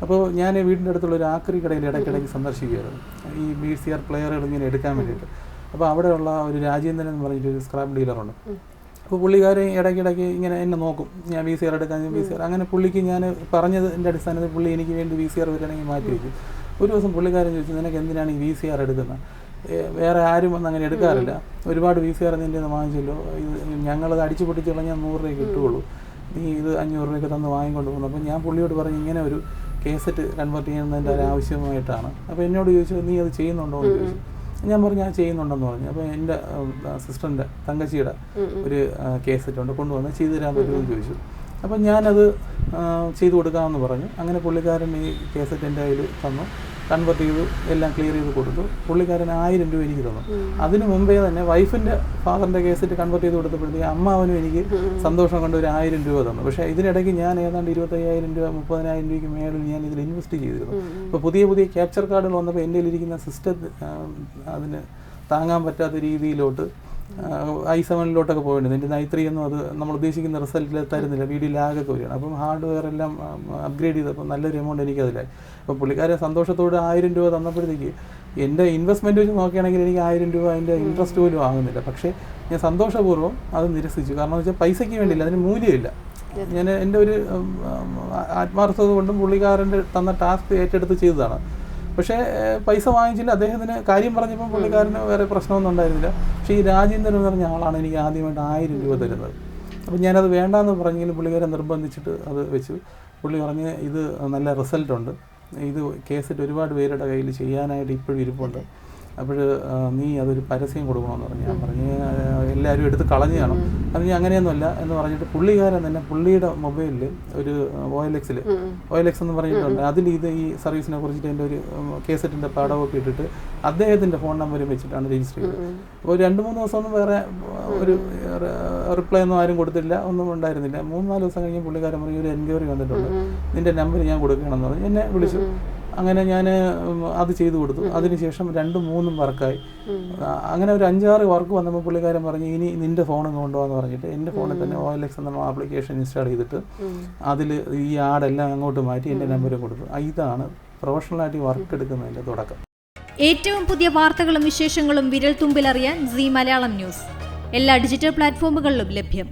അപ്പോൾ ഞാൻ വീടിൻ്റെ അടുത്തുള്ള ഒരു ആക്രി കടയിൽ ഇടയ്ക്കിടയ്ക്ക് സന്ദർശിക്കുകയായിരുന്നു ഈ VCR പ്ലെയറുകൾ ഇങ്ങനെ എടുക്കാൻ വേണ്ടിയിട്ട്. അപ്പോൾ അവിടെയുള്ള ഒരു രാജേന്ദ്രൻ എന്ന് പറഞ്ഞിട്ടൊരു സ്ക്രാപ്പ് ഡീലറുണ്ട്. അപ്പോൾ പുള്ളിക്കാരൻ ഇടയ്ക്കിടയ്ക്ക് ഇങ്ങനെ എന്നെ നോക്കും, ഞാൻ VCR എടുക്കാൻ VCR. അങ്ങനെ പുള്ളിക്ക് ഞാൻ പറഞ്ഞതിൻ്റെ അടിസ്ഥാനത്തിൽ പുള്ളി എനിക്ക് വേണ്ടി VCR വരികയാണെങ്കിൽ മാറ്റി വയ്ക്കും. ഒരു ദിവസം പുള്ളിക്കാരൻ ചോദിച്ചു, നിനക്ക് എന്തിനാണ് ഈ VCR എടുക്കുന്നത്? വേറെ ആരും വന്ന് അങ്ങനെ എടുക്കാറില്ല, ഒരുപാട് VCR നിൻ്റെ നിന്ന് വാങ്ങിച്ചല്ലോ, ഇത് ഞങ്ങളത് അടിച്ചു പൊട്ടിച്ച് കളഞ്ഞാൽ 100 രൂപ കിട്ടുകയുള്ളൂ, നീ ഇത് 500 രൂപയ്ക്ക് തന്ന് വാങ്ങിക്കൊണ്ട് പോകുന്നു. അപ്പോൾ ഞാൻ പുള്ളിയോട് പറഞ്ഞു ഇങ്ങനെ ഒരു കേസറ്റ് കൺവേർട്ട് ചെയ്യുന്നതിൻ്റെ ഒരു ആവശ്യമായിട്ടാണ്. അപ്പോൾ എന്നോട് ചോദിച്ചു നീ അത് ചെയ്യുന്നുണ്ടോ എന്ന് ചോദിച്ചു. ഞാൻ പറഞ്ഞു ഞാൻ ചെയ്യുന്നുണ്ടെന്ന് പറഞ്ഞു. അപ്പോൾ എൻ്റെ സിസ്റ്ററിൻ്റെ തങ്കച്ചിയുടെ ഒരു കേസറ്റ് ഉണ്ട്, കൊണ്ടുവന്ന് ചെയ്തു തരാൻ പറ്റുമെന്ന് ചോദിച്ചു. അപ്പം ഞാനത് ചെയ്തു കൊടുക്കാമെന്ന് പറഞ്ഞു. അങ്ങനെ പുള്ളിക്കാരൻ ഈ കേസറ്റ് എൻ്റെ കയ്യിൽ തന്നു, കൺവേർട്ട് ചെയ്തു, എല്ലാം ക്ലിയർ ചെയ്ത് കൊടുത്തു. പുള്ളിക്കാരൻ 1000 രൂപ എനിക്ക് തന്നു. അതിന് മുമ്പേ തന്നെ വൈഫിൻ്റെ ഫാദറിൻ്റെ കേസറ്റ് കൺവേർട്ട് ചെയ്ത് കൊടുത്തപ്പോഴത്തേക്ക് അമ്മാവനും എനിക്ക് സന്തോഷം കൊണ്ട് ഒരു 1000 രൂപ തന്നു. പക്ഷേ ഇതിനിടയ്ക്ക് ഞാൻ ഏതാണ്ട് 25,000 രൂപ 30,000 രൂപയ്ക്ക് മേളിൽ ഞാൻ ഇതിൽ ഇൻവെസ്റ്റ് ചെയ്തിരുന്നു. അപ്പോൾ പുതിയ പുതിയ ക്യാപ്ചർ കാർഡുകൾ വന്നപ്പോൾ എൻ്റെ കയ്യിലിരിക്കുന്ന സിസ്റ്റം അതിന് താങ്ങാൻ പറ്റാത്ത രീതിയിലോട്ട് i7-ലോട്ടൊക്കെ പോയിട്ടുണ്ട്. എൻ്റെ i3 ഒന്നും അത് നമ്മൾ ഉദ്ദേശിക്കുന്ന റിസൾട്ടിൽ തരുന്നില്ല, വീഡിയോ ലാഗൊക്കെ വരികയാണ്. അപ്പം ഹാർഡ്വെയർ എല്ലാം അപ്ഗ്രേഡ് ചെയ്തപ്പോൾ നല്ലൊരു എമൗണ്ട് എനിക്കതിലായി. അപ്പോൾ പുള്ളിക്കാരെ സന്തോഷത്തോടെ 1000 രൂപ തന്നപ്പോഴത്തേക്ക് എൻ്റെ ഇൻവെസ്റ്റ്മെൻറ്റ് വെച്ച് നോക്കുകയാണെങ്കിൽ എനിക്ക് 1000 രൂപ അതിൻ്റെ ഇൻട്രസ്റ്റ് പോലും ആകുന്നില്ല. പക്ഷേ ഞാൻ സന്തോഷപൂർവ്വം അത് നിരസിച്ചു. കാരണം എന്ന് വെച്ചാൽ പൈസയ്ക്ക് വേണ്ടിയില്ല, അതിന് മൂല്യമില്ല. ഞാൻ എൻ്റെ ഒരു ആത്മാർത്ഥത കൊണ്ടും പുള്ളിക്കാരൻ്റെ തന്ന ടാസ്ക് ഏറ്റെടുത്ത് ചെയ്തതാണ്. പക്ഷേ പൈസ വാങ്ങിച്ചില്ല. അദ്ദേഹത്തിന് കാര്യം പറഞ്ഞപ്പോൾ പുള്ളിക്കാരന് വേറെ പ്രശ്നമൊന്നും ഉണ്ടായിരുന്നില്ല. പക്ഷേ ഈ രാജേന്ദ്രൻ എന്ന് പറഞ്ഞ ആളാണ് എനിക്ക് ആദ്യമായിട്ട് 1000 രൂപ തരുന്നത്. അപ്പോൾ ഞാനത് വേണ്ടാന്ന് പറഞ്ഞെങ്കിലും പുള്ളിക്കാരൻ നിർബന്ധിച്ചിട്ട് അത് വെച്ചു. പുള്ളി പറഞ്ഞ് ഇത് നല്ല റിസൾട്ടുണ്ട്, ഇത് കേസറ്റ് ഒരുപാട് പേരുടെ കയ്യിൽ ചെയ്യാനായിട്ട് ഇപ്പോഴും ഇരിപ്പുണ്ട്, അപ്പോൾ നീ അതൊരു പരസ്യം കൊടുക്കണമെന്ന് പറഞ്ഞു. ഞാൻ പറഞ്ഞ് എല്ലാവരും എടുത്ത് കളഞ്ഞു കാണും. അത് ഞാൻ അങ്ങനെയൊന്നുമല്ല എന്ന് പറഞ്ഞിട്ട് പുള്ളിക്കാരൻ തന്നെ പുള്ളിയുടെ മൊബൈലിൽ ഒരു OLX എന്ന് പറഞ്ഞിട്ടുണ്ട്, അതിൽ ഇത് ഈ സർവീസിനെ കുറിച്ചിട്ട് എൻ്റെ ഒരു കേസറ്റിൻ്റെ പടമൊക്കെ ഇട്ടിട്ട് അദ്ദേഹത്തിൻ്റെ ഫോൺ നമ്പരും വെച്ചിട്ടാണ് രജിസ്റ്റർ ചെയ്തത്. അപ്പോൾ 2-3 ദിവസമൊന്നും വേറെ ഒരു റിപ്ലൈ ഒന്നും ആരും കൊടുത്തില്ല, ഒന്നും ഉണ്ടായിരുന്നില്ല. 3-4 ദിവസം കഴിഞ്ഞ് പുള്ളിക്കാരൻ പറഞ്ഞ് ഒരു എൻക്വയറി വന്നിട്ടുണ്ട്, നിൻ്റെ നമ്പർ ഞാൻ കൊടുക്കുകയാണെന്ന് പറഞ്ഞ് എന്നെ വിളിച്ചു. അങ്ങനെ ഞാൻ അത് ചെയ്തു കൊടുത്തു. അതിനുശേഷം 2-3 വർക്കായി. അങ്ങനെ ഒരു 5-6 വർക്ക് വന്നപ്പോൾ പുള്ളിക്കാരൻ പറഞ്ഞ് ഇനി നിൻ്റെ ഫോൺ കൊണ്ടുപോകാന്ന് പറഞ്ഞിട്ട് എൻ്റെ ഫോണിൽ തന്നെ OLX എന്ന ആപ്ലിക്കേഷൻ ഇൻസ്റ്റാൾ ചെയ്തിട്ട് അതിൽ ഈ ആഡെല്ലാം അങ്ങോട്ട് മാറ്റി എൻ്റെ നമ്പരും കൊടുത്തു. ഇതാണ് പ്രൊഫഷണലായിട്ട് വർക്ക് എടുക്കുന്നതിൻ്റെ തുടക്കം. ഏറ്റവും പുതിയ വാർത്തകളും വിശേഷങ്ങളും വിരൽ തുമ്പിലറിയാൻ Zee മലയാളം ന്യൂസ് എല്ലാ ഡിജിറ്റൽ പ്ലാറ്റ്ഫോമുകളിലും ലഭ്യം.